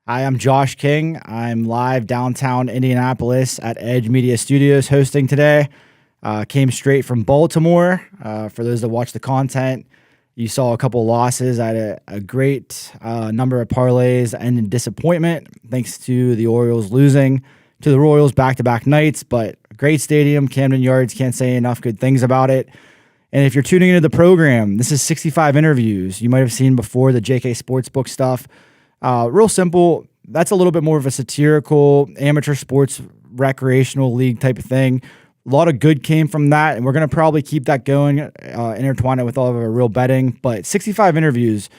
Hi, I'm Josh King. I'm live downtown Indianapolis at Edge Media Studios hosting today. Came straight from Baltimore. For those that watch the content, you saw a couple losses. I had a great number of parlays and in disappointment thanks to the Orioles losing to the Royals back-to-back nights, but a great stadium, Camden Yards, can't say enough good things about it. And if you're tuning into the program, this is 65 interviews. You might have seen before the JK Sportsbook stuff. Real simple. That's a little bit more of a satirical amateur sports recreational league type of thing. A lot of good came from that, and we're going to probably keep that going, intertwine it with all of our real betting. But 65 interviews.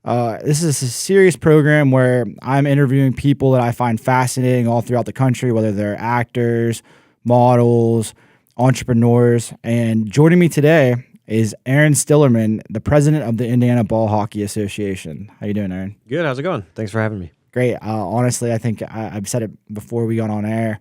This is a serious program where I'm interviewing people that I find fascinating all throughout the country, whether they're actors, models, entrepreneurs. And joining me today is Aaron Stillerman, the president of the Indiana Ball Hockey Association. How you doing, Aaron? Good. How's it going? Thanks for having me. Great. Honestly, I think I've said it before we got on air.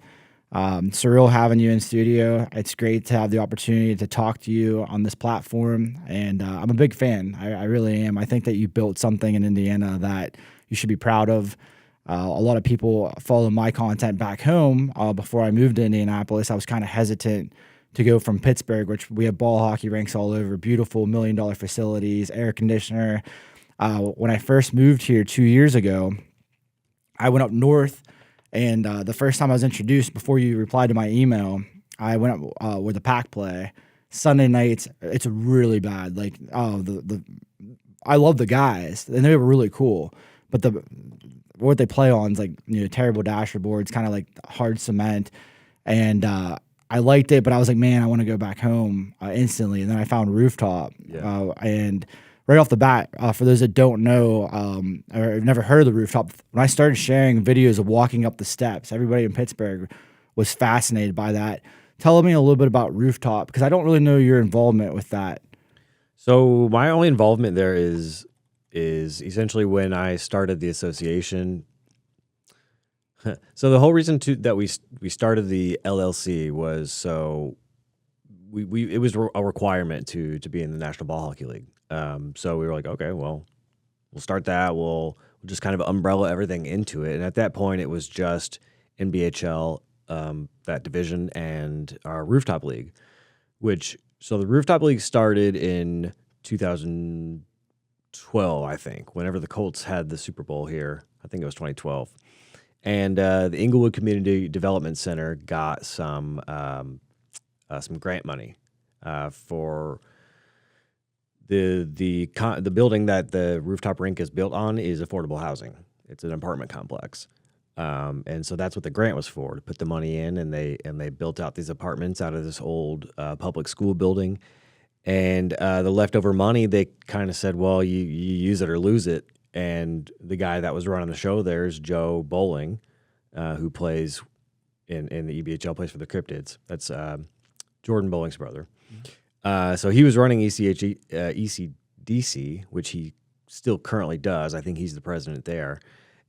Surreal having you in studio. It's great to have the opportunity to talk to you on this platform, and I'm a big fan. I really am. I think that you built something in Indiana that you should be proud of. A lot of people follow my content back home. Before I moved to Indianapolis, I was kind of hesitant to go from Pittsburgh, which we have ball hockey rinks all over, beautiful $1 million facilities, air conditioner. When I first moved here 2 years ago, I went up north, and the first time I was introduced, before you replied to my email, I went up where the pack play. Sunday nights, it's really bad. Like, I love the guys, and they were really cool, but what they play on is like, terrible dasher boards, kind of like hard cement, and I liked it, but I was like, man, I want to go back home instantly. And then I found Rooftop, and right off the bat, for those that don't know or have never heard of the Rooftop, when I started sharing videos of walking up the steps, everybody in Pittsburgh was fascinated by that. Tell me a little bit about Rooftop, because I don't really know your involvement with that. So my only involvement there is essentially when I started the association. So the whole reason that we started the LLC was so it was a requirement to be in the National Ball Hockey League. So we were like, okay, well, we'll start that. We'll just kind of umbrella everything into it. And at that point, it was just NBHL, that division, and our Rooftop League, so the Rooftop League started in 2012, I think, whenever the Colts had the Super Bowl here. I think it was 2012. And the Inglewood Community Development Center got some grant money for the building that the Rooftop rink is built on is affordable housing. It's an apartment complex, and so that's what the grant was for, to put the money in, and they built out these apartments out of this old public school building, and the leftover money, they kind of said, well, you use it or lose it. And the guy that was running the show there is Joe Bowling, who plays in the EBHL, plays for the Cryptids. That's Jordan Bowling's brother. So he was running ECDC, which he still currently does. I think he's the president there.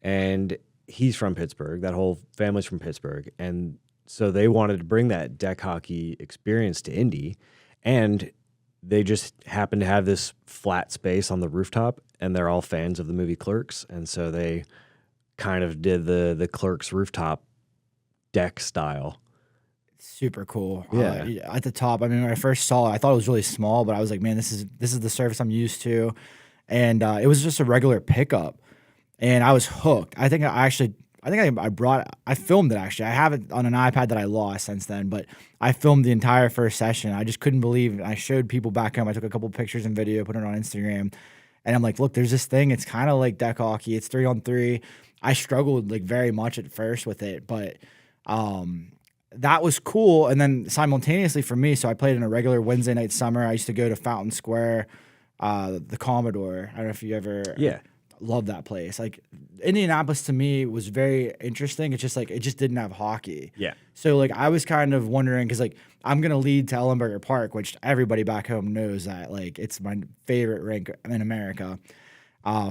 And he's from Pittsburgh. That whole family's from Pittsburgh. And so they wanted to bring that deck hockey experience to Indy. And they just happened to have this flat space on the rooftop, and they're all fans of the movie Clerks. And so they kind of did the Clerks rooftop deck style. Super cool. Yeah. At the top, I mean, when I first saw it, I thought it was really small, but I was like, man, this is the service I'm used to. And it was just a regular pickup, and I was hooked. I filmed it, actually. I have it on an iPad that I lost since then, but I filmed the entire first session. I just couldn't believe it. I showed people back home. I took a couple pictures and video, put it on Instagram, and I'm like, look, there's this thing. It's kind of like deck hockey. It's 3-on-3. I struggled like very much at first with it, but that was cool. And then simultaneously for me, so I played in a regular Wednesday night summer. I used to go to Fountain Square, the Commodore. I don't know if you ever love that place. Like, Indianapolis to me was very interesting. It's just like, it just didn't have hockey. Yeah. So like, I was kind of wondering, because like, I'm going to lead to Ellenberger Park, which everybody back home knows that like it's my favorite rink in America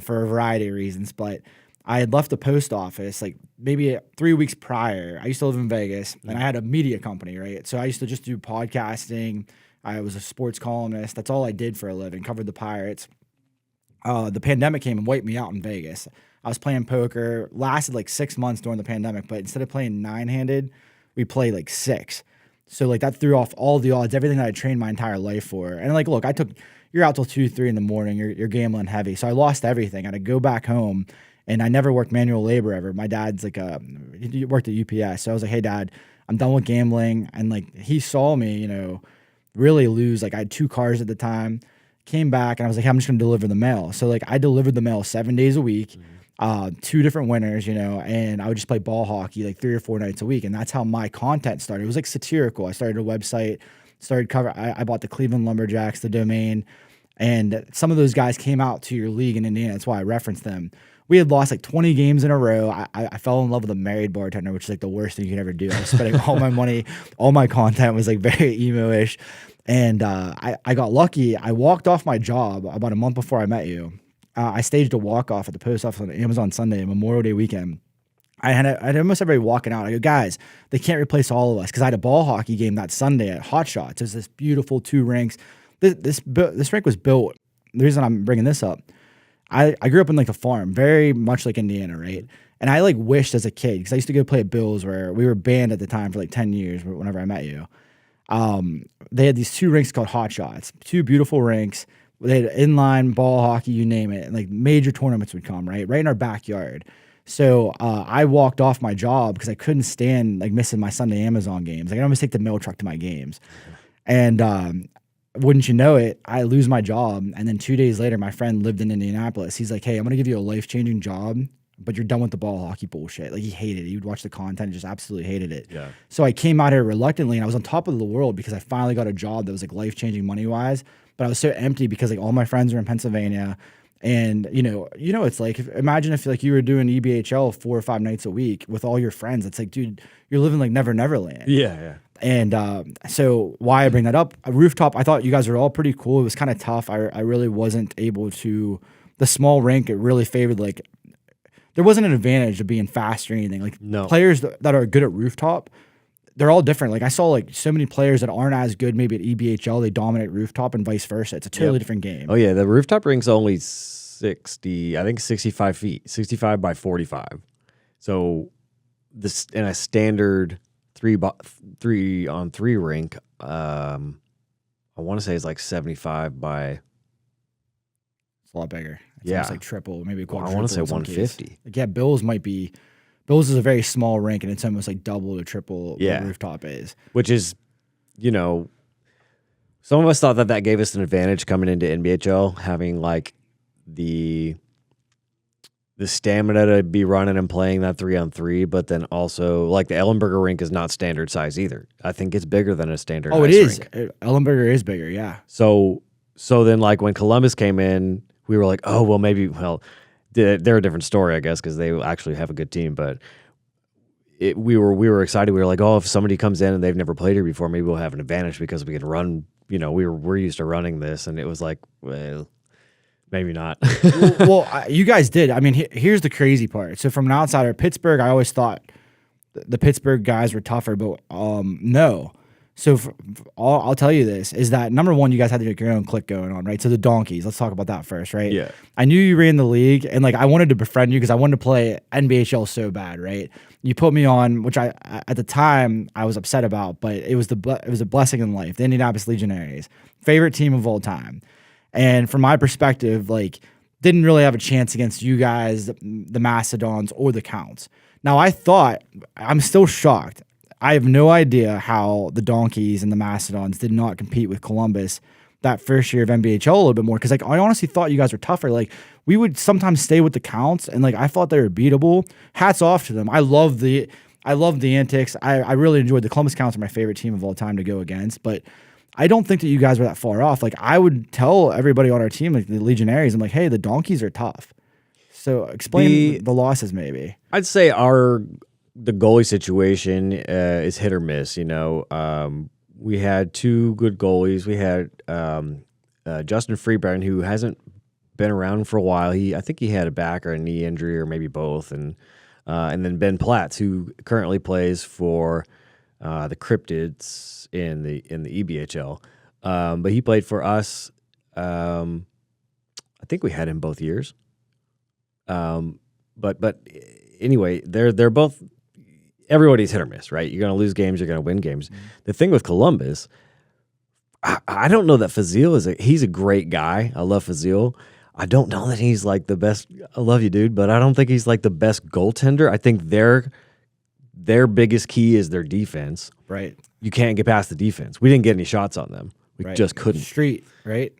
for a variety of reasons. But I had left the post office like maybe 3 weeks prior. I used to live in Vegas, and I had a media company, right? So I used to just do podcasting. I was a sports columnist. That's all I did for a living, covered the Pirates. The pandemic came and wiped me out in Vegas. I was playing poker, lasted like 6 months during the pandemic, but instead of playing 9-handed, we played like 6. So like that threw off all the odds, everything that I trained my entire life for. And like, look, you're out till 2, 3 in the morning, you're gambling heavy. So I lost everything. I had to go back home, and I never worked manual labor ever. My dad's like he worked at UPS. So I was like, hey dad, I'm done with gambling. And like, he saw me, really lose. Like I had 2 cars at the time, came back, and I was like, hey, I'm just going to deliver the mail. So like I delivered the mail 7 days a week. 2 different winners, and I would just play ball hockey like 3 or 4 nights a week. And that's how my content started. It was like satirical. I started a website, I bought the Cleveland Lumberjacks, the domain, and some of those guys came out to your league in Indiana. That's why I referenced them. We had lost like 20 games in a row. I fell in love with a married bartender, which is like the worst thing you can ever do. I was spending all my money, all my content was like very emo-ish. And I got lucky. I walked off my job about a month before I met you. I staged a walk-off at the post office on Amazon Sunday, Memorial Day weekend. I had almost everybody walking out. I go, guys, they can't replace all of us, because I had a ball hockey game that Sunday at Hot Shots. It was this beautiful 2 rinks. This rink was built. The reason I'm bringing this up, I grew up in like a farm, very much like Indiana, right? And I like wished as a kid, because I used to go play at Bills, where we were banned at the time for like 10 years whenever I met you. They had these 2 rinks called Hot Shots, 2 beautiful rinks. They had inline ball hockey, you name it, and like major tournaments would come right in our backyard. So I walked off my job because I couldn't stand like missing my Sunday Amazon games. Like I almost take the mail truck to my games, and wouldn't you know it, I lose my job. And then 2 days later, my friend lived in Indianapolis. He's like, hey, I'm gonna give you a life-changing job, but you're done with the ball hockey bullshit. Like he hated it. He would watch the content, just absolutely hated it. Yeah. So I came out here reluctantly, and I was on top of the world because I finally got a job that was like life-changing money-wise. But I was so empty because like all my friends were in Pennsylvania, and it's like, imagine if like you were doing EBHL 4 or 5 nights a week with all your friends. It's like, dude, you're living like Never Land. Yeah. And so why I bring that up, a rooftop, I thought you guys were all pretty cool. It was kind of tough. I really wasn't able to, the small rink, it really favored like, there wasn't an advantage of being fast or anything. Like players that are good at rooftop, they're all different. Like I saw like so many players that aren't as good maybe at EBHL, they dominate rooftop, and vice versa. It's a totally different game. Oh yeah, the rooftop rink's only 65 feet, 65 by 45. So this in a standard 3-on-3 rink, I want to say it's like 75 by. It's a lot bigger. It's yeah, almost like triple, maybe quadruple. I want to say 150. Like, yeah, Bills is a very small rink, and it's almost like double or triple what rooftop is. Which is, some of us thought that gave us an advantage coming into NBHL, having like the stamina to be running and playing that 3-on-3, but then also like the Ellenberger rink is not standard size either. I think it's bigger than a standard. Oh, it is. Rink. Ellenberger is bigger, yeah. So then like when Columbus came in, we were like, oh well, they're a different story, I guess, because they actually have a good team. But we were excited. We were like, oh, if somebody comes in and they've never played here before, maybe we'll have an advantage because we can run. We're used to running this, and it was like, well, maybe not. You guys did. I mean, here's the crazy part. So from an outsider, Pittsburgh, I always thought the Pittsburgh guys were tougher, but no. So I'll tell you this, is that number one, you guys had to get your own clique going on, right? So the Donkeys, let's talk about that first, right? Yeah. I knew you ran the league, and like I wanted to befriend you because I wanted to play NBHL so bad, right? You put me on, which I at the time I was upset about, but it was a blessing in life. The Indianapolis Legionaries, favorite team of all time, and from my perspective, like didn't really have a chance against you guys, the Macedons or the Counts. Now I'm still shocked. I have no idea how the Donkeys and the Macedons did not compete with Columbus that first year of NBHL a little bit more, because like I honestly thought you guys were tougher. Like we would sometimes stay with the Counts, and like I thought they were beatable. Hats off to them. I love the antics. I really enjoyed the Columbus Counts are my favorite team of all time to go against, but I don't think that you guys were that far off. Like I would tell everybody on our team, like the Legionaries, I'm like, hey, the Donkeys are tough. So explain the losses maybe. I'd say the goalie situation is hit or miss. We had 2 good goalies. We had Justin Freeburn, who hasn't been around for a while. I think he had a back or a knee injury, or maybe both, and then Ben Platts, who currently plays for the Cryptids in the EBHL, but he played for us. I think we had him both years. but anyway, they're both, everybody's hit or miss, right? You're going to lose games, you're going to win games. The thing with Columbus, I don't know that Fazil he's a great guy. I love Fazil. I don't know that he's like the best. I love you, dude, but I don't think he's like the best goaltender. I think their biggest key is their defense. Right. You can't get past the defense. We didn't get any shots on them. We just couldn't. Street, right?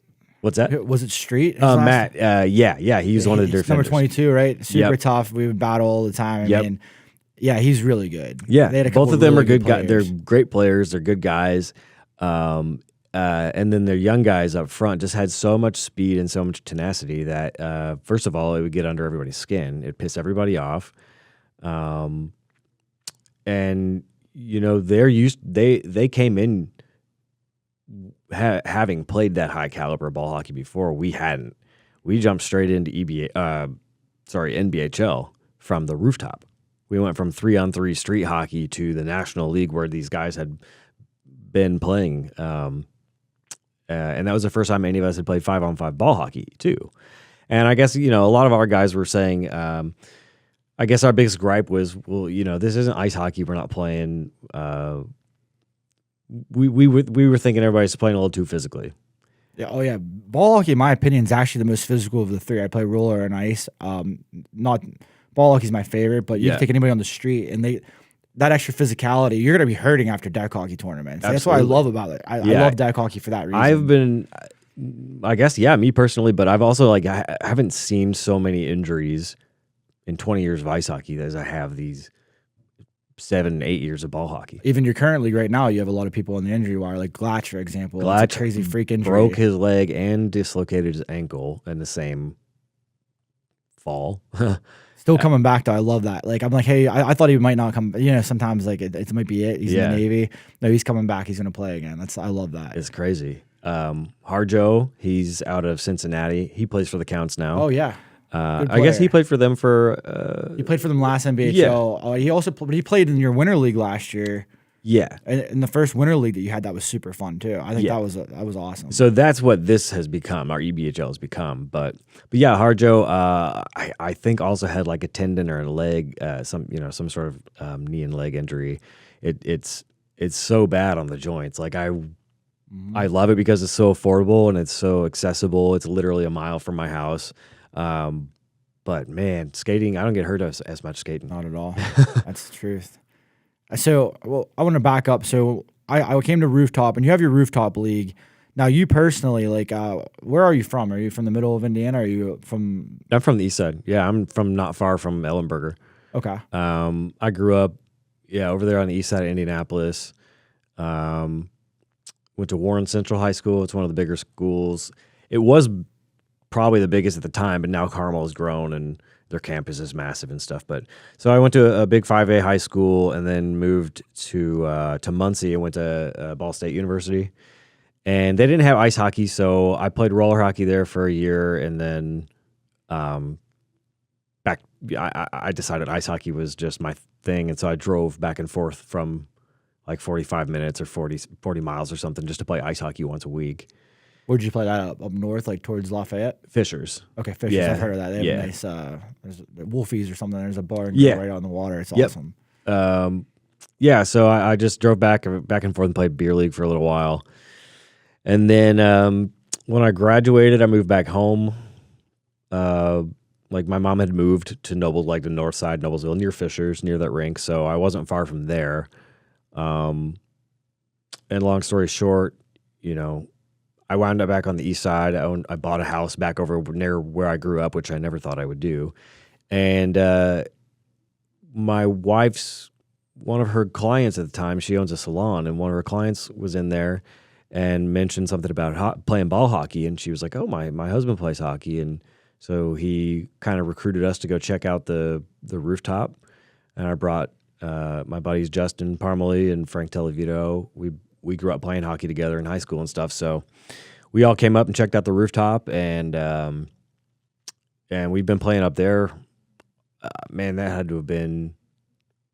What's that? Was it Street? Matt. Yeah. He's one of the defenders. Number 22, right? Super tough. We would battle all the time. I mean, yeah, he's really good. Yeah, they had both of them really are good guys. They're great players. They're good guys. And then their young guys up front just had so much speed and so much tenacity that, first of all, it would get under everybody's skin. It'd piss everybody off. And you know, they came in having played that high caliber ball hockey before. We hadn't. We jumped straight into NBHL from the rooftop. We went from 3-on-3 street hockey to the National League where these guys had been playing. And that was the first time any of us had played 5-on-5 ball hockey too. And I guess, you know, a lot of our guys were saying, I guess our biggest gripe was, well, you know, this isn't ice hockey. We're not playing. We were thinking everybody's playing a little too physically. Yeah. Oh yeah. Ball hockey, in my opinion, is actually the most physical of the three. I play roller and ice. Not ball hockey is my favorite, but you can take anybody on the street and that extra physicality, you're going to be hurting after deck hockey tournaments. That's what I love about it. I love deck hockey for that reason. I guess, me personally, but I've also I haven't seen so many injuries in 20 years of ice hockey as I have these 7-8 years of ball hockey. Even your current league right now, you have a lot of people on the injury wire, like Glatch, for example. Glatch, it's a crazy freak injury. Broke his leg and dislocated his ankle in the same fall. Still coming back though. I love that. Like I'm like, hey, I thought he might not come. You know, sometimes like it might be it. He's in the Navy. No, he's coming back. He's gonna play again. I love that. It's crazy. Harjo, he's out of Cincinnati. He plays for the Counts now. Oh yeah. I guess he played for them for. He played for them last NBHL. Yeah. He also he played in your winter league last year. Yeah, and the first winter league that you had, that was super fun too. I think that was awesome. So that's what this has become. Our EBHL has become, but yeah, Harjo, I think also had like a tendon or a leg, some sort of knee and leg injury. It's so bad on the joints. Like I love it because it's so affordable and it's so accessible. It's literally a mile from my house. But man, skating, I don't get hurt as much skating. Not at all. That's the truth. So, I want to back up. So, I came to Rooftop, and you have your Rooftop League. Now, you personally, like, where are you from? Are you from the middle of Indiana? Or are you from? I'm from the east side. Yeah, I'm from not far from Ellenberger. Okay. I grew up, over there on the east side of Indianapolis. Went to Warren Central High School. It's one of the bigger schools. It was probably the biggest at the time, but now Carmel has grown and their campus is massive and stuff. But so I went to a big 5A high school and then moved to Muncie and went to Ball State University. And they didn't have ice hockey, so I played roller hockey there for a year. And then I decided ice hockey was just my thing. And so I drove back and forth from like 45 minutes or 40 miles or something just to play ice hockey once a week. Where'd you play that up north, like towards Lafayette? Fishers. Okay, Fishers. Yeah. I've heard of that. They have a nice, there's Wolfies or something. There's a bar right on the water. It's awesome. So I just drove back and forth and played beer league for a little while. And then when I graduated, I moved back home. Like my mom had moved to the north side, Noblesville, near Fishers, near that rink. So I wasn't far from there. And long story short, I wound up back on the east side. I bought a house back over near where I grew up, which I never thought I would do. And my wife's, one of her clients at the time, she owns a salon, and one of her clients was in there and mentioned something about playing ball hockey. And she was like, oh, my husband plays hockey. And so he kind of recruited us to go check out the rooftop. And I brought my buddies Justin Parmalee and Frank Televito. We grew up playing hockey together in high school and stuff. So we all came up and checked out the rooftop, and we've been playing up there. Man, that had to have been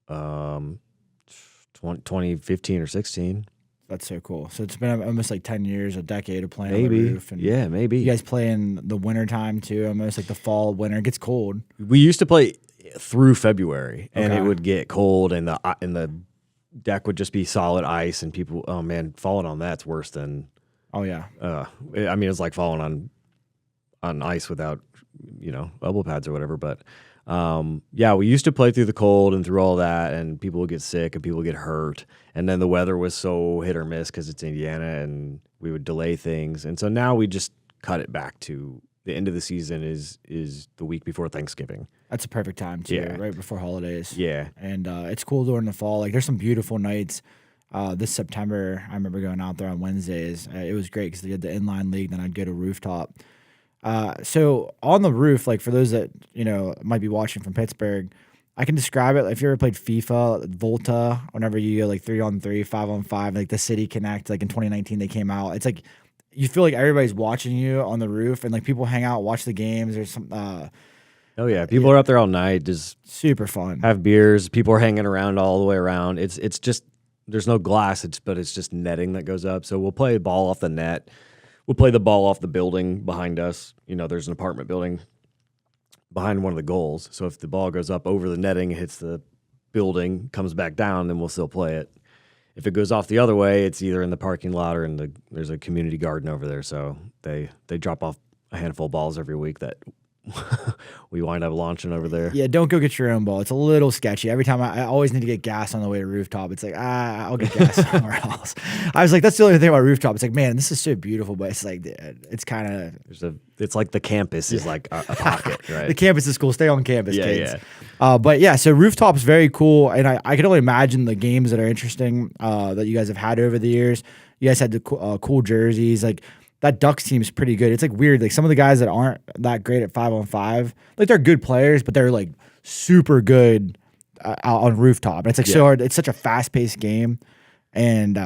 2015 or 16. That's so cool. So it's been almost like 10 years, a decade of playing maybe. On the roof. And maybe. You guys play in the winter time too, almost like the fall, winter. It gets cold. We used to play through February, and Okay. it would get cold, and the deck would just be solid ice, and people, oh man, falling on that's worse than. Oh yeah. I mean, it's like falling on ice without, elbow pads or whatever. But yeah, we used to play through the cold and through all that, and people would get sick and people would get hurt. And then the weather was so hit or miss because it's Indiana, and we would delay things. And so now we just cut it back to the end of the season is the week before Thanksgiving. That's a perfect time too, Yeah. right before holidays. Yeah. And it's cool during the fall. Like there's some beautiful nights. This September, I remember going out there on Wednesdays. It was great because they had the inline league. Then I'd go to rooftop. So on the roof, like for those that might be watching from Pittsburgh, I can describe it. If you ever played FIFA, Volta, whenever you go like 3-on-3, 5-on-5, like the City Connect, like in 2019 they came out. It's like you feel like everybody's watching you on the roof, and like people hang out, watch the games. There's some. Oh yeah, people are up there all night, just super fun. have beers. People are hanging around all the way around. It's just there's no glass, but it's just netting that goes up. So we'll play the ball off the net. We'll play the ball off the building behind us. There's an apartment building behind one of the goals. So if the ball goes up over the netting, hits the building, comes back down, then we'll still play it. If it goes off the other way, it's either in the parking lot or there's a community garden over there. So they drop off a handful of balls every week that we wind up launching over there. Yeah, don't go get your own ball. It's a little sketchy. Every time I always need to get gas on the way to rooftop. It's like, I'll get gas somewhere else. I was like, that's the only thing about rooftop. It's like, man, this is so beautiful, but it's like, it's kind of. It's like the campus is like a pocket, right? The campus is cool. Stay on campus, Yeah, kids. yeah. But yeah, so rooftop's very cool, and I can only imagine the games that are interesting that you guys have had over the years. You guys had the cool jerseys, like. That Ducks team is pretty good. It's like weird. Like some of the guys that aren't that great at 5-on-5, like they're good players, but they're like super good out on rooftop. And it's like so hard. It's such a fast paced game, and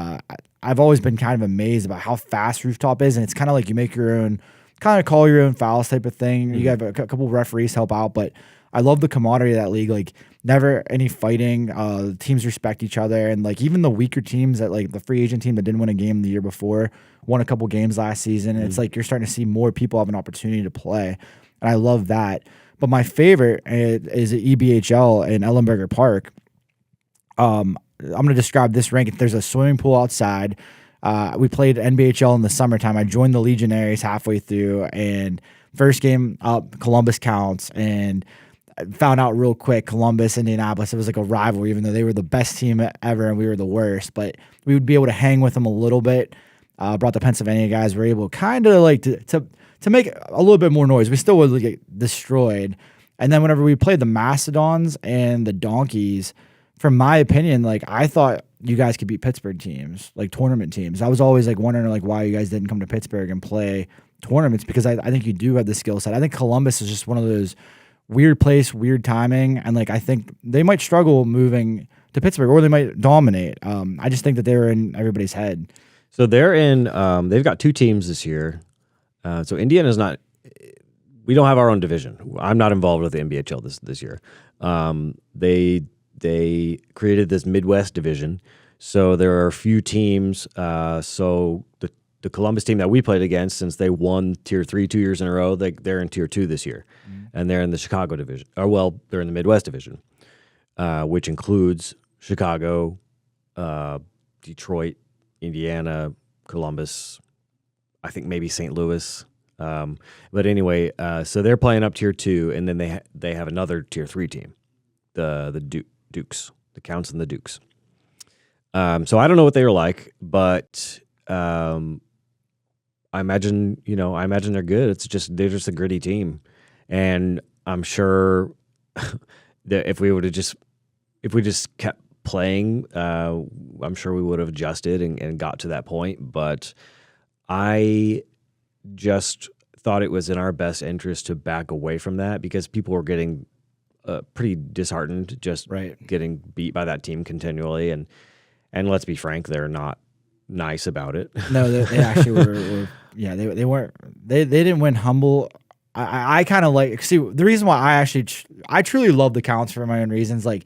I've always been kind of amazed about how fast rooftop is. And it's kind of like you make your own, kind of call your own fouls type of thing. You have a couple of referees help out, but I love the camaraderie of that league. Like never any fighting. Teams respect each other, and like even the weaker teams that like the free agent team that didn't win a game the year before won a couple games last season. And it's like you're starting to see more people have an opportunity to play, and I love that. But my favorite is at EBHL in Ellenberger Park. I'm going to describe this rink. There's a swimming pool outside. We played NBHL in the summertime. I joined the Legionnaires halfway through, and first game up, Columbus counts, and found out real quick, Columbus, Indianapolis, it was like a rivalry, even though they were the best team ever and we were the worst. But we would be able to hang with them a little bit. Brought the Pennsylvania guys. Were able kind of like to make a little bit more noise. We still would get destroyed. And then whenever we played the Mastodons and the Donkeys, from my opinion, like I thought you guys could beat Pittsburgh teams, like tournament teams. I was always like wondering like why you guys didn't come to Pittsburgh and play tournaments, because I think you do have the skill set. I think Columbus is just one of those weird place, weird timing, and like I think they might struggle moving to Pittsburgh, or they might dominate. I just think that they were in everybody's head. So they're in. They've got two teams this year. So Indiana's not. We don't have our own division. I'm not involved with the NBHL this year. They created this Midwest division. So there are a few teams. So the Columbus team that we played against, since they won Tier 3 2 years in a row, they're in Tier 2 this year. And they're in the Chicago division. They're in the Midwest division, which includes Chicago, Detroit, Indiana, Columbus, I think maybe St. Louis. But anyway, so they're playing up Tier 2, and then they have another Tier 3 team, the Dukes, the Counts and the Dukes. So I don't know what they were like, but I imagine they're good. They're just a gritty team. And I'm sure that if we just kept playing, I'm sure we would have adjusted and got to that point. But I just thought it was in our best interest to back away from that, because people were getting pretty disheartened just getting beat by that team continually. And let's be frank, they're not nice about it. No, they actually were. Yeah, they weren't. They didn't win humble. I kind of like, see, the reason why I truly love the Counts for my own reasons. Like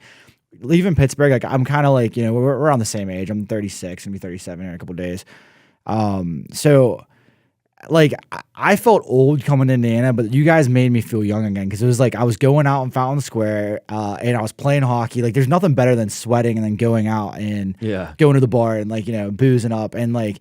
leaving Pittsburgh, like I'm kind of like, we're around the same age. I'm 36, gonna be 37 in a couple of days. So like I felt old coming to Indiana, but you guys made me feel young again because it was like I was going out in Fountain Square and I was playing hockey. Like there's nothing better than sweating and then going out and Yeah. going to the bar and like, boozing up and like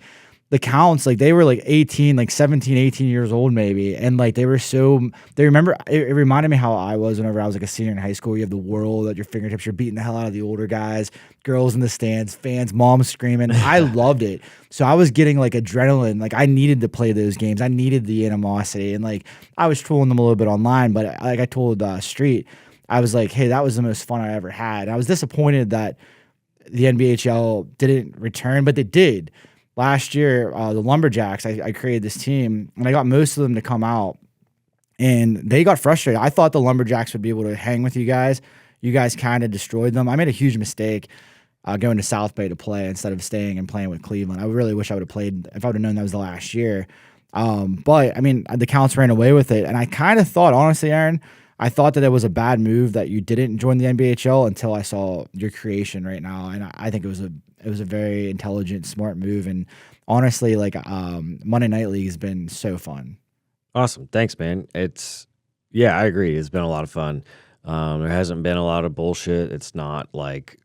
the counts, like they were like 18, like 17, 18 years old maybe. And like they remember, it reminded me how I was whenever I was like a senior in high school. You have the world at your fingertips. You're beating the hell out of the older guys, girls in the stands, fans, moms screaming. I loved it. So I was getting like adrenaline. Like I needed to play those games. I needed the animosity. And like I was trolling them a little bit online, but like I told Street, I was like, hey, that was the most fun I ever had. And I was disappointed that the NBHL didn't return, but they did. Last year, the Lumberjacks, I created this team, and I got most of them to come out, and they got frustrated. I thought the Lumberjacks would be able to hang with you guys. You guys kind of destroyed them. I made a huge mistake going to South Bay to play instead of staying and playing with Cleveland. I really wish I would have played if I would have known that was the last year. But, I mean, the Counts ran away with it, and I kind of thought, honestly, Aaron, I thought that it was a bad move that you didn't join the NBHL until I saw your creation right now, and I think it was a very intelligent, smart move. And honestly, like Monday Night League has been so fun. Awesome. Thanks, man. Yeah, I agree. It's been a lot of fun. There hasn't been a lot of bullshit. It's not like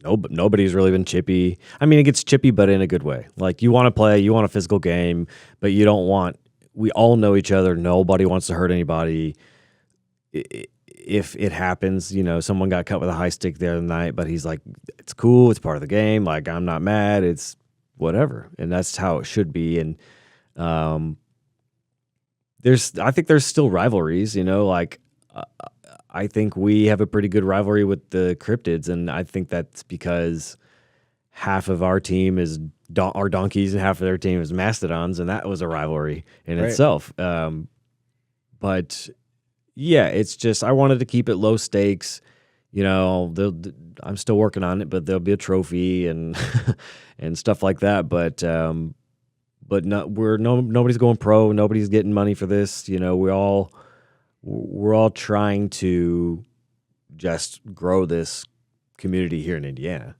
nobody's really been chippy. I mean, it gets chippy, but in a good way. Like you want to play, you want a physical game, but you don't want. We all know each other. Nobody wants to hurt anybody. If it happens, someone got cut with a high stick the other night, but he's like, it's cool. It's part of the game. Like, I'm not mad. It's whatever. And that's how it should be. And I think there's still rivalries, like I think we have a pretty good rivalry with the Cryptids. And I think that's because half of our team is our donkeys and half of their team is mastodons. And that was a rivalry in itself. But yeah, it's just I wanted to keep it low stakes. I'm still working on it, but there'll be a trophy and and stuff like that. But nobody's going pro. Nobody's getting money for this. We're all trying to just grow this community here in Indiana.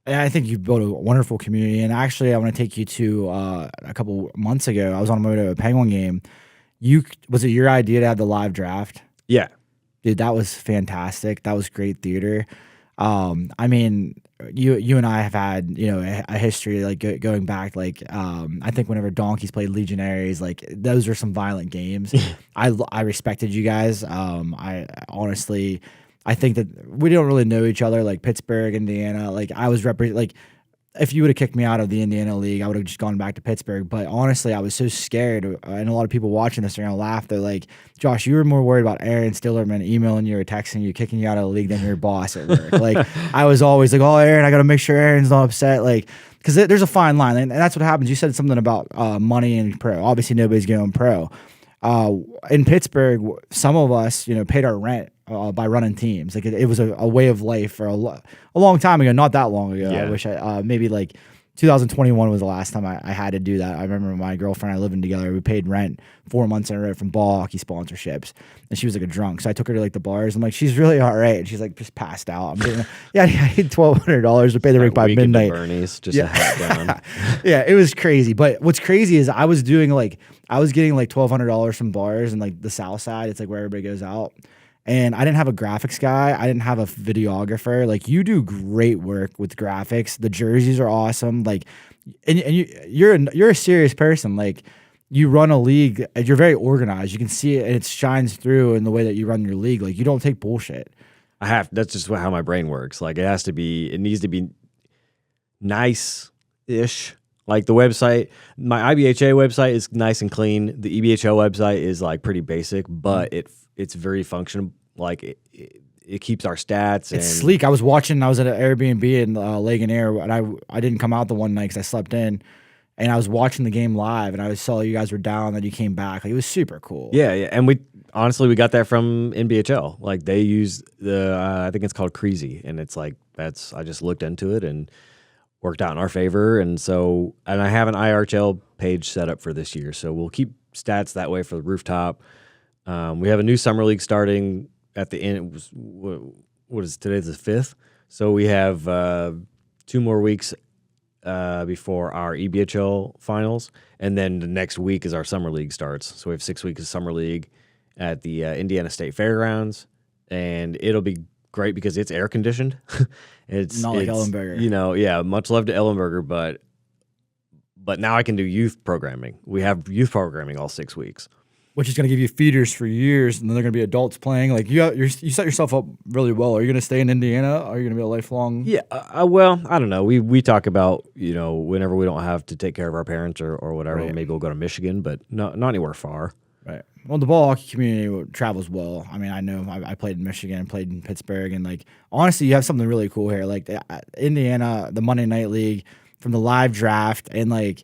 And I think you built a wonderful community. And actually, I want to take you to a couple months ago. I was on my way to a Penguin game. Was it your idea to have the live draft? Yeah. Dude, that was fantastic. That was great theater. I mean, you and I have had, a history like going back. Like, I think whenever Donkeys played Legionaries, like those were some violent games. I respected you guys. I honestly, I think that we don't really know each other. Like Pittsburgh, Indiana. Like I was if you would have kicked me out of the Indiana League, I would have just gone back to Pittsburgh. But honestly, I was so scared, and a lot of people watching this are gonna laugh. They're like, "Josh, you were more worried about Aaron Stillerman emailing you or texting you, kicking you out of the league than your boss at work." Like, I was always like, "Oh, Aaron, I got to make sure Aaron's not upset." Like, because there's a fine line, and that's what happens. You said something about money and pro. Obviously, nobody's going pro. In Pittsburgh, some of us, paid our rent by running teams. Like it was a way of life for a long time ago, not that long ago. Yeah. I wish maybe like 2021 was the last time I had to do that. I remember my girlfriend and I living together. We paid rent 4 months in a row from ball hockey sponsorships, and she was like a drunk. So I took her to like the bars. I'm like, she's really all right. And she's like just passed out. I'm doing, I need $1,200 to pay the rent by midnight. Bernie's just a hat down. Yeah, it was crazy. But what's crazy is I was getting like $1,200 from bars and like the South Side. It's like where everybody goes out. And I didn't have a graphics guy. I didn't have a videographer. Like you do great work with graphics. The jerseys are awesome. Like, and you're a serious person. Like you run a league. You're very organized. You can see it, and it shines through in the way that you run your league. Like you don't take bullshit. That's just how my brain works. Like it needs to be nice-ish. Like the website, my IBHA website is nice and clean. The EBHL website is like pretty basic, but it's very functional. Like it keeps our stats. It's sleek. I was at an Airbnb in Ligonier, and I didn't come out the one night because I slept in, and I was watching the game live, and I saw you guys were down, and then you came back. Like it was super cool. Yeah, and we got that from NBHL. Like they use I think it's called Creasy, and it's like I just looked into it and worked out in our favor, and I have an IRHL page set up for this year, so we'll keep stats that way for the rooftop. We have a new summer league starting at the end. It was what is today's the 5th, so we have 2 more weeks before our EBHL finals, and then the next week is our summer league starts. So we have 6 weeks of summer league at the Indiana State Fairgrounds, and it'll be great because it's air conditioned. it's not like Ellenberger. You know, yeah. Much love to Ellenberger, but now I can do youth programming. We have youth programming all 6 weeks, which is going to give you feeders for years, and then they're going to be adults playing. Like you set yourself up really well. Are you going to stay in Indiana? Are you going to be a lifelong? Yeah. Well, I don't know. We talk about, you know, whenever we don't have to take care of our parents or whatever, Right. maybe we'll go to Michigan, but not anywhere far. Right. Well, the ball hockey community travels well. I mean, I know I played in Michigan and played in Pittsburgh, and like honestly, you have something really cool here. Like Indiana, the Monday Night League, from the live draft, and like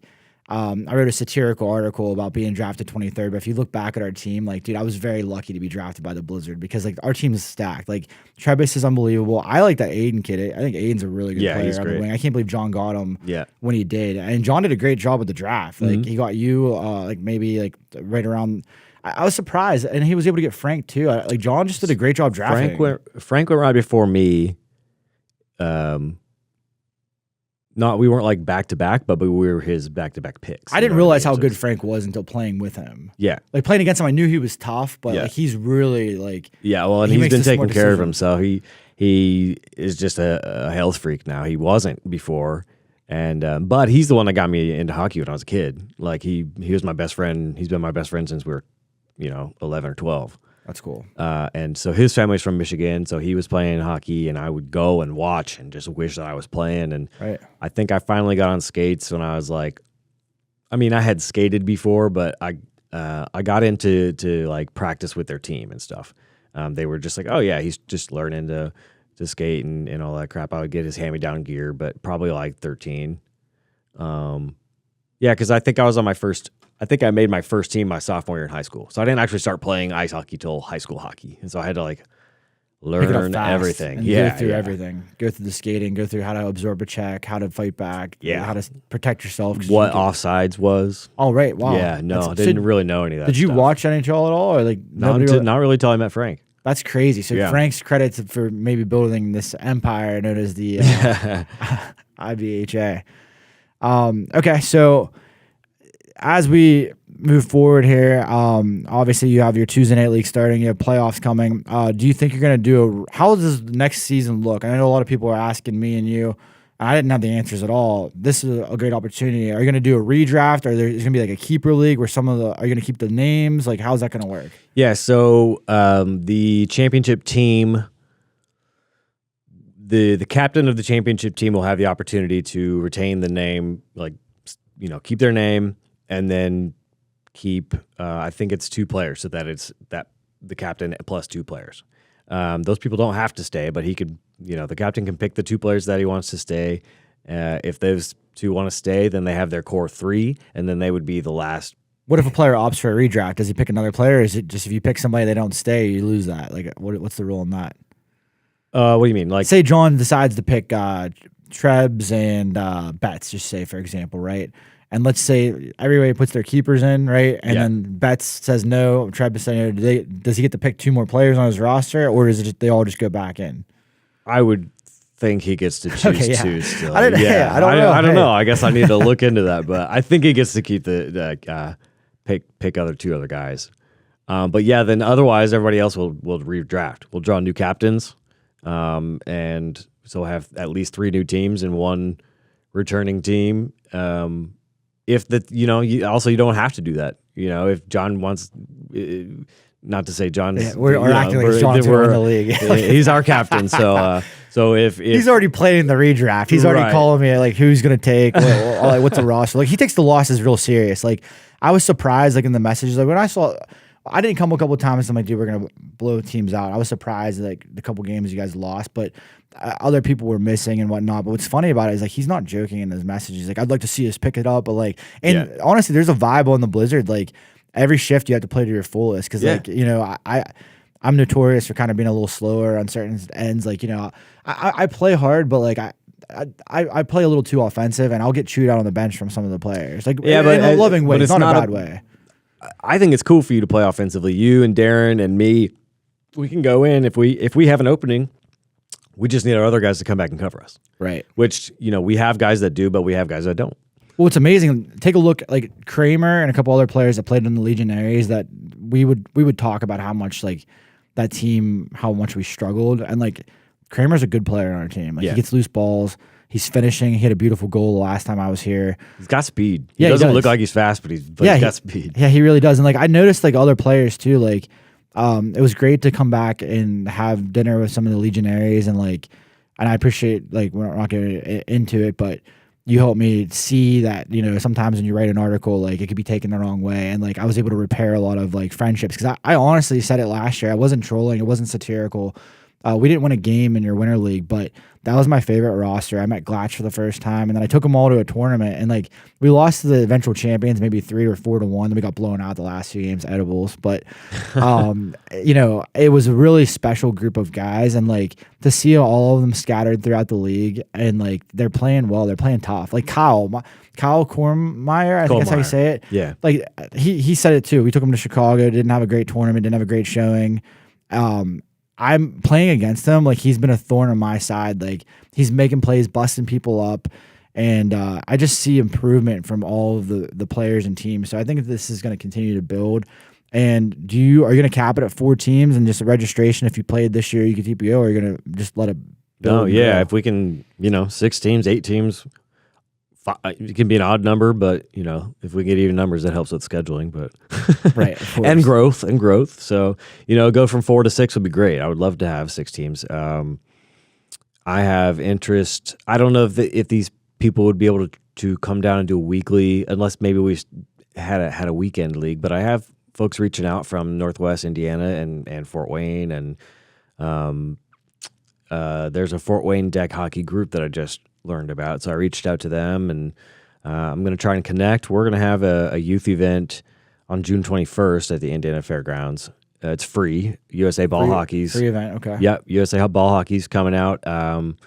I wrote a satirical article about being drafted 23rd. But if you look back at our team, like dude, I was very lucky to be drafted by the Blizzard because like our team is stacked. Like Trebus is unbelievable. I like that Aiden kid. I think Aiden's a really good player he's on the great. wing. I can't believe John got him. Yeah. When he did, and John did a great job with the draft. Like he got you, like maybe like right around. I was surprised, and he was able to get Frank too. Like John just did a great job drafting. Frank went right before me. We weren't like back to back, but we were his back to back picks. I didn't realize how good Frank was until playing with him. Yeah, like playing against him, I knew he was tough, but like he's really like Well, and he's been taking care of himself. He is just a health freak now. He wasn't before. And but he's the one that got me into hockey when I was a kid. Like he was my best friend. He's been my best friend since we were, 11 or 12. That's cool. And so his family's from Michigan, so he was playing hockey, and I would go and watch and just wish that I was playing. And I think I finally got on skates when I was like, I mean, I had skated before, but I got into like practice with their team and stuff. They were just like, oh yeah, he's just learning to skate and all that crap. I would get his hand-me-down gear, but probably like 13. Because I think I made my first team my sophomore year in high school. So I didn't actually start playing ice hockey till high school hockey. And so I had to like learn everything. Go through everything. Go through the skating, go through how to absorb a check, how to fight back, how to protect yourself. What offsides was. Oh, right. Wow. Yeah, no, I didn't really know any of that Did you stuff. watch NHL at all? Or like not really till I met Frank. That's crazy. So Frank's credits for maybe building this empire known as the IBHA. Okay, so as we move forward here, obviously you have your Tuesday night league starting, you have playoffs coming. Do you think you're going to do how does the next season look? I know a lot of people are asking me and you, and I didn't have the answers at all. This is a great opportunity. Are you going to do a redraft? Or there's going to be like a keeper league where are you going to keep the names? Like, how's that going to work? Yeah, so the championship team, the captain of the championship team will have the opportunity to retain the name, like, keep their name, and then keep, I think it's 2 players, so that it's the captain plus 2 players. Those people don't have to stay, but he could, the captain can pick the 2 players that he wants to stay. If those 2 want to stay, then they have their core 3, and then they would be the last. What if a player opts for a redraft? Does he pick another player? Or is it just if you pick somebody they don't stay, you lose that? Like, what's the rule on that? What do you mean? Like, say John decides to pick Trebs and Betts, just say for example, right? And let's say everybody puts their keepers in, right? And then Betts says no, Trebs says no. Does he get to pick 2 more players on his roster, or is it they all just go back in? I would think he gets to choose 2 still. I don't know. I don't know. I guess I need to look into that, but I think he gets to keep the pick 2 other guys. But yeah, then otherwise everybody else will redraft. We'll draw new captains, and so we'll have at least 3 new teams and 1 returning team. If you don't have to do that. If John wants, not to say John's, we're acting like John's in the league. He's our captain, so if he's already playing the redraft, he's already calling me like who's gonna take, what's the roster. Like he takes the losses real serious. Like I was surprised, like in the messages, like when I didn't come a couple of times. I'm like, dude, we're gonna blow teams out. I was surprised, like the couple games you guys lost, but other people were missing and whatnot. But what's funny about it is like he's not joking in his messages. He's like, I'd like to see us pick it up, but like, and honestly, there's a vibe on the Blizzard. Like every shift you have to play to your fullest because like I'm notorious for kind of being a little slower on certain ends. Like I play hard, but like I play a little too offensive, and I'll get chewed out on the bench from some of the players. Like in a loving way, it's not a bad way. I think it's cool for you to play offensively. You and Darren and me, we can go in if we have an opening. We just need our other guys to come back and cover us. Right. Which, we have guys that do, but we have guys that don't. Well, it's amazing. Take a look, like Kramer and a couple other players that played in the Legionaries that we would talk about how much like that team, how much we struggled. And like Kramer's a good player on our team. Like he gets loose balls. He's finishing. He had a beautiful goal the last time I was here. He's got speed. He doesn't look like he's fast, but he's got speed. Yeah, he really does. And like I noticed like other players too, like it was great to come back and have dinner with some of the Legionaries and I appreciate like we're not getting into it, but you helped me see that, sometimes when you write an article, like it could be taken the wrong way. And like I was able to repair a lot of like friendships because I honestly said it last year. I wasn't trolling. It wasn't satirical. We didn't win a game in your winter league, but that was my favorite roster. I met Glatch for the first time, and then I took them all to a tournament, and like we lost to the eventual champions, maybe 3 or 4-1. Then we got blown out the last few games, edibles. But it was a really special group of guys, and like to see all of them scattered throughout the league, and like they're playing well, they're playing tough. Like Kyle Kormeyer, I think that's how you say it. Yeah, like he said it too. We took him to Chicago, didn't have a great tournament, didn't have a great showing. I'm playing against him. Like he's been a thorn on my side. Like he's making plays, busting people up. And I just see improvement from all of the players and teams. So I think this is going to continue to build. And are you going to cap it at 4 teams and just a registration? If you played this year, you could TPO, or are you going to just let it build? No, yeah. If we can, 6 teams, 8 teams, it can be an odd number, but if we get even numbers, that helps with scheduling. But right, of course. and growth. So go from 4 to 6 would be great. I would love to have 6 teams. I have interest. I don't know if these people would be able to come down and do a weekly, unless maybe we had a weekend league. But I have folks reaching out from Northwest Indiana and Fort Wayne, and there's a Fort Wayne deck hockey group that I just learned about. So I reached out to them, and I'm going to try and connect. We're going to have a youth event on June 21st at the Indiana Fairgrounds. It's free. USA Ball Hockey's free event. Okay. Yep. USA Ball Hockey's coming out, and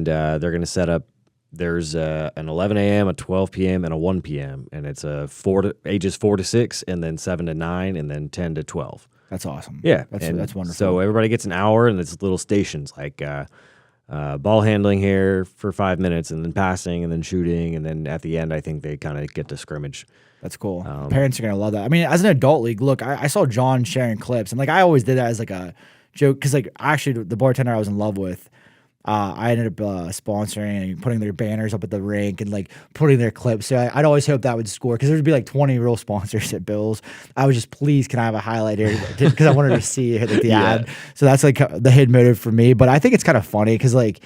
they're going to set up. There's an 11 a.m., a 12 p.m., and a 1 p.m. And it's ages 4 to 6, and then 7 to 9, and then 10 to 12. That's awesome. Yeah, that's wonderful. So everybody gets an hour, and it's little stations like ball handling here for 5 minutes, and then passing, and then shooting, and then at the end, I think they kind of get to scrimmage. That's cool. Parents are gonna love that. I mean, as an adult league, look, I saw John sharing clips, and like I always did that as like a joke because like actually the bartender I was in love with, I ended up sponsoring and putting their banners up at the rink and like putting their clips. So I'd always hope that would score because there'd be like 20 real sponsors at Bills. I was just, please, can I have a highlight here? Because I wanted to see like, the ad. So that's like the hidden motive for me. But I think it's kind of funny because like,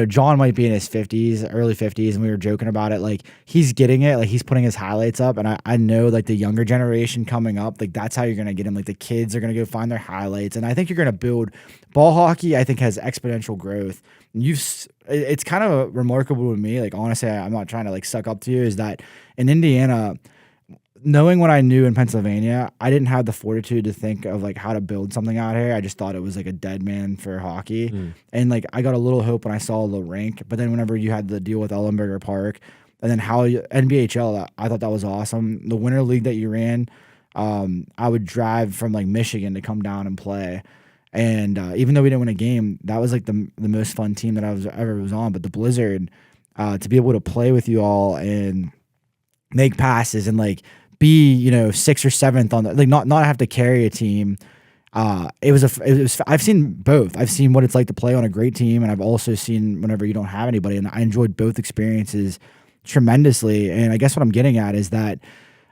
John might be in his 50s, early 50s, and we were joking about it. Like, he's getting it. Like, he's putting his highlights up. And I know, like, the younger generation coming up, like, that's how you're going to get him. Like, the kids are going to go find their highlights. And I think you're going to build ball hockey, I think, has exponential growth. And it's kind of remarkable to me. Like, honestly, I'm not trying to, like, suck up to you, is that in Indiana, knowing what I knew in Pennsylvania, I didn't have the fortitude to think of like how to build something out here. I just thought it was like a dead man for hockey. And like I got a little hope when I saw the rink, but then whenever you had the deal with Ellenberger Park and then NBHL, I thought that was awesome. The winter league that you ran, I would drive from like Michigan to come down and play. And even though we didn't win a game, that was like the most fun team that I ever was on. But the Blizzard, to be able to play with you all and make passes and like be 6th or 7th on the, like not have to carry a team. It was I've seen both. I've seen what it's like to play on a great team, and I've also seen whenever you don't have anybody, and I enjoyed both experiences tremendously. And I guess what I'm getting at is that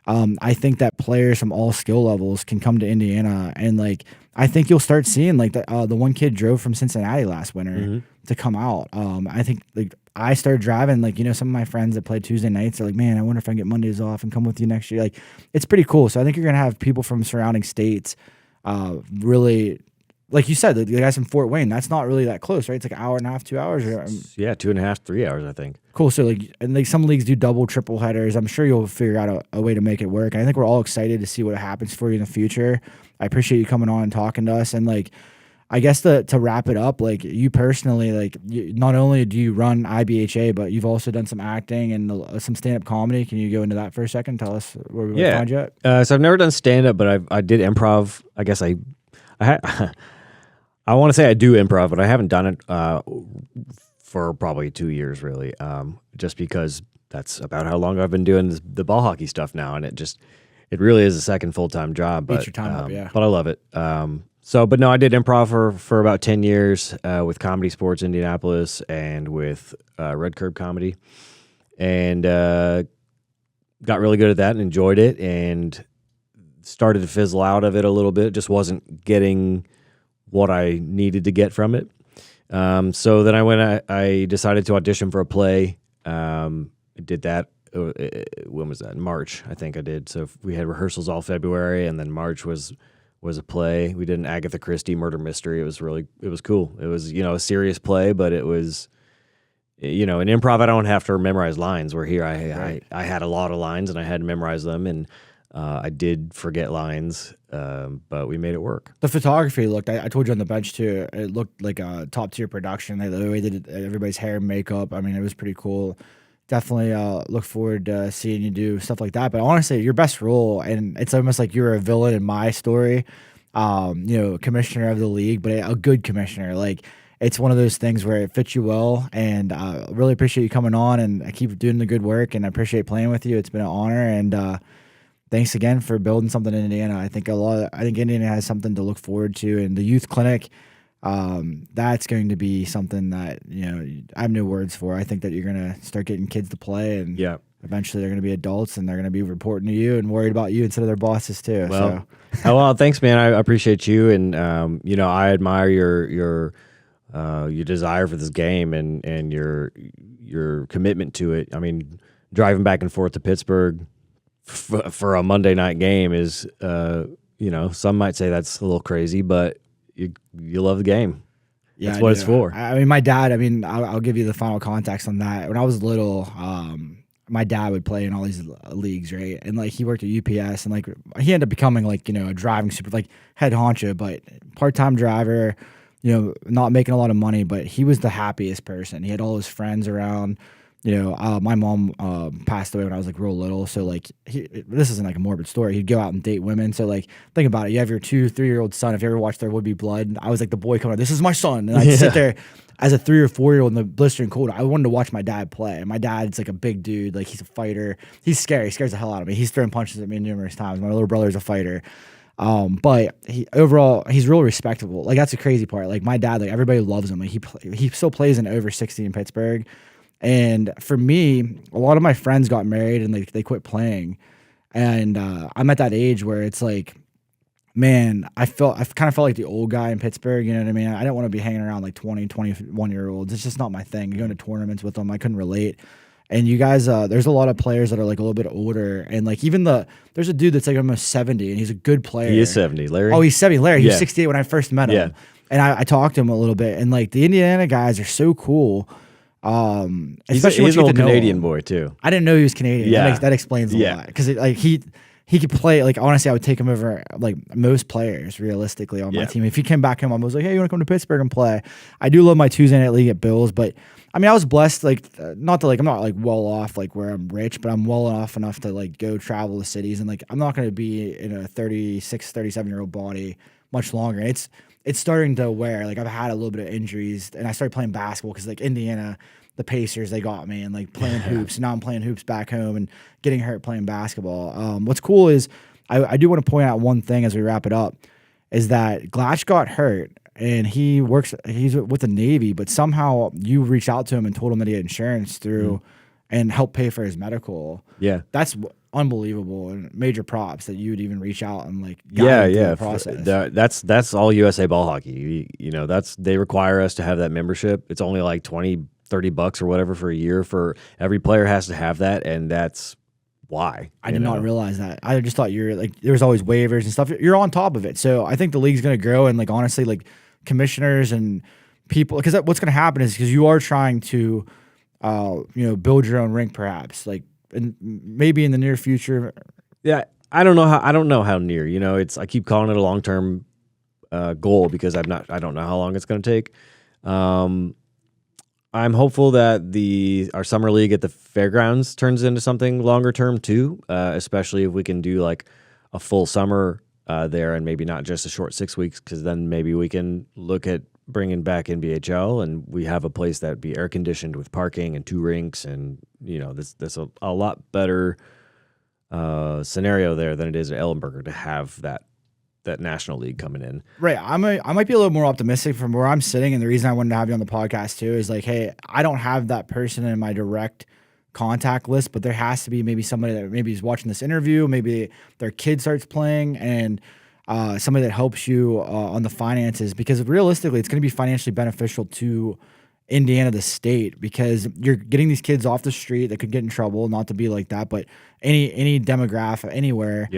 I think that players from all skill levels can come to Indiana, and like I think you'll start seeing like the one kid drove from Cincinnati last winter to come out. I think like I started driving, like, some of my friends that play Tuesday nights are like, man, I wonder if I can get Mondays off and come with you next year. Like, it's pretty cool. So I think you're going to have people from surrounding states really, like you said, the guys from Fort Wayne, that's not really that close, right? It's like an hour and a half, 2 hours. Yeah, 2.5, 3 hours, I think. Cool. So like, and like some leagues do double, triple headers. I'm sure you'll figure out a way to make it work. And I think we're all excited to see what happens for you in the future. I appreciate you coming on and talking to us. And like, I guess to wrap it up, like you personally, like not only do you run IBHA, but you've also done some acting and some stand-up comedy. Can you go into that for a second? Tell us where we find you at. So I've never done stand-up, but I did improv. I guess I I want to say I do improv, but I haven't done it for probably 2 years, really. Just because that's about how long I've been doing the ball hockey stuff now, and it really is a second full-time job. Eat But your time up, yeah. but I love it. But no, I did improv for about 10 years with Comedy Sports Indianapolis and with Red Curb Comedy, and got really good at that and enjoyed it, and started to fizzle out of it a little bit. Just wasn't getting what I needed to get from it. So then I decided to audition for a play. I did that. When was that? In March, I think I did. So we had rehearsals all February, and then March was a play. We did an Agatha Christie murder mystery. It was cool. It was, a serious play, but it was, in improv, I don't have to memorize lines. Where here I had a lot of lines and I had to memorize them, and I did forget lines, but we made it work. The photography looked, I told you on the bench too, it looked like a top tier production. The way they did everybody's hair and makeup, I mean, it was pretty cool. Definitely look forward to seeing you do stuff like that. But I want to say your best role, and it's almost like you're a villain in my story, commissioner of the league, but a good commissioner. Like, it's one of those things where it fits you well, and really appreciate you coming on, and I keep doing the good work, and I appreciate playing with you. It's been an honor, and thanks again for building something in Indiana. I think Indiana has something to look forward to, and the youth clinic, that's going to be something that, I have no words for. I think that you're going to start getting kids to play, and eventually they're going to be adults, and they're going to be reporting to you and worried about you instead of their bosses too. Well, well, thanks, man. I appreciate you, and I admire your desire for this game and your commitment to it. I mean, driving back and forth to Pittsburgh for a Monday night game is, some might say that's a little crazy, but you love the game. Yeah, that's what it's for. I mean, my dad, I'll give you the final context on that. When I was little, my dad would play in all these leagues, right? And like, he worked at UPS, and like, he ended up becoming like, a driving super, like, head honcho, but part-time driver, not making a lot of money, but he was the happiest person. He had all his friends around. My mom passed away when I was like real little, so like this isn't like a morbid story. He'd go out and date women. So like, think about it. You have your 2-3-year-old son. If you ever watched There Would Be Blood, I was like the boy coming out, this is my son, and I'd sit there as a 3 or 4-year-old in the blistering cold. I wanted to watch my dad play. And my dad's like a big dude. Like, he's a fighter. He's scary. He scares the hell out of me. He's thrown punches at me numerous times. My little brother's a fighter. But overall, he's real respectable. Like, that's the crazy part. Like, my dad, like, everybody loves him. Like, he still plays in over 60 in Pittsburgh. And for me, a lot of my friends got married and they quit playing. And I'm at that age where it's like, man, I kind of felt like the old guy in Pittsburgh. You know what I mean? I don't want to be hanging around like 20, 21-year-olds. It's just not my thing. Going to tournaments with them, I couldn't relate. And you guys, there's a lot of players that are like a little bit older. And like, even there's a dude that's like almost 70 and he's a good player. He is 70, Larry. Oh, he's 70. Larry, he was 68 when I first met him. And I talked to him a little bit. And like, the Indiana guys are so cool. Especially he's an old Canadian boy too. I didn't know he was Canadian. Yeah. That explains a lot. Because like, he could play, like, honestly, I would take him over like most players realistically on my team. If he came back home, I was like, hey, you want to come to Pittsburgh and play? I do love my Tuesday night league at Bills, but I mean, I was blessed, like, not to like, I'm not like well off like where I'm rich, but I'm well off enough to like go travel to cities, and like, I'm not going to be in a 36, 37-year-old body much longer. And it's starting to wear, like, I've had a little bit of injuries, and I started playing basketball because like Indiana, the Pacers, they got me, and like playing hoops. And now I'm playing hoops back home and getting hurt playing basketball. What's cool is I do want to point out one thing as we wrap it up, is that Glatch got hurt and he's with the Navy, but somehow you reached out to him and told him that he had insurance through and helped pay for his medical. Yeah. That's unbelievable, and major props that you would even reach out and like guide him through the process. That's all USA ball hockey. They require us to have that membership. It's only like $20-$30 or whatever for a year. For every player has to have that, and that's why. I did not realize that. I just thought you're like, there was always waivers and stuff. You're on top of it. So I think the league's going to grow, and like, honestly, like, commissioners and people, because what's going to happen is, because you are trying to build your own rink, perhaps, like, and maybe in the near future. Yeah, I don't know how near. I keep calling it a long-term goal because I don't know how long it's going to take. I'm hopeful that our summer league at the fairgrounds turns into something longer term too, especially if we can do like a full summer there, and maybe not just a short 6 weeks, because then maybe we can look at bringing back NBHL, and we have a place that would be air conditioned with parking and 2 rinks, and this a lot better scenario there than it is at Ellenberger to have that National League coming in. Right. I might be a little more optimistic from where I'm sitting, and the reason I wanted to have you on the podcast too is like, hey, I don't have that person in my direct contact list, but there has to be maybe somebody that maybe is watching this interview, maybe their kid starts playing, and somebody that helps you on the finances, because realistically, it's going to be financially beneficial to Indiana, the state, because you're getting these kids off the street that could get in trouble. Not to be like that, but any demographic anywhere,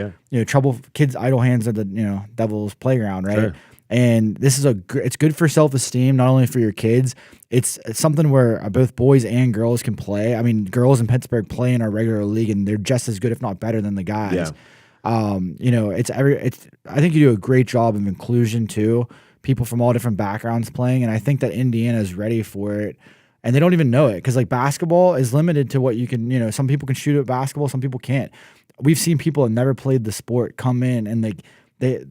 trouble, kids' idle hands at the devil's playground, right? Sure. And this is it's good for self-esteem, not only for your kids. It's something where both boys and girls can play. I mean, girls in Pittsburgh play in our regular league, and they're just as good, if not better, than the guys. Yeah. I think you do a great job of inclusion too. People from all different backgrounds playing, and I think that Indiana is ready for it, and they don't even know it, because like basketball is limited to what you can. Some people can shoot at basketball, some people can't. We've seen people that never played the sport come in, and like they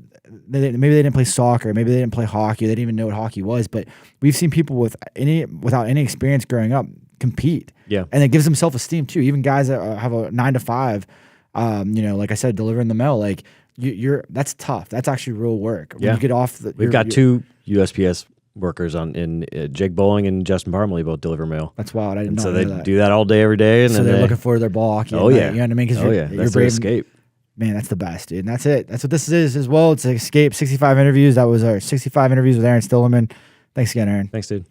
maybe they didn't play soccer, maybe they didn't play hockey, they didn't even know what hockey was, but we've seen people without any experience growing up compete. Yeah, and it gives them self-esteem too. Even guys that have a 9 to 5, like I said, delivering the mail, like. That's tough. That's actually real work. When you get off we've got 2 USPS workers in Jake Bowling and Justin Parmalee both deliver mail. That's wild. I didn't know. So they do that all day, every day, and so then they're looking for their ball hockey. Oh yeah, you know what I mean? That's their escape. Man, that's the best, dude. And that's it. That's what this is as well. It's an escape. 65 interviews. That was our 65 interviews with Aaron Stillerman. Thanks again, Aaron. Thanks, dude.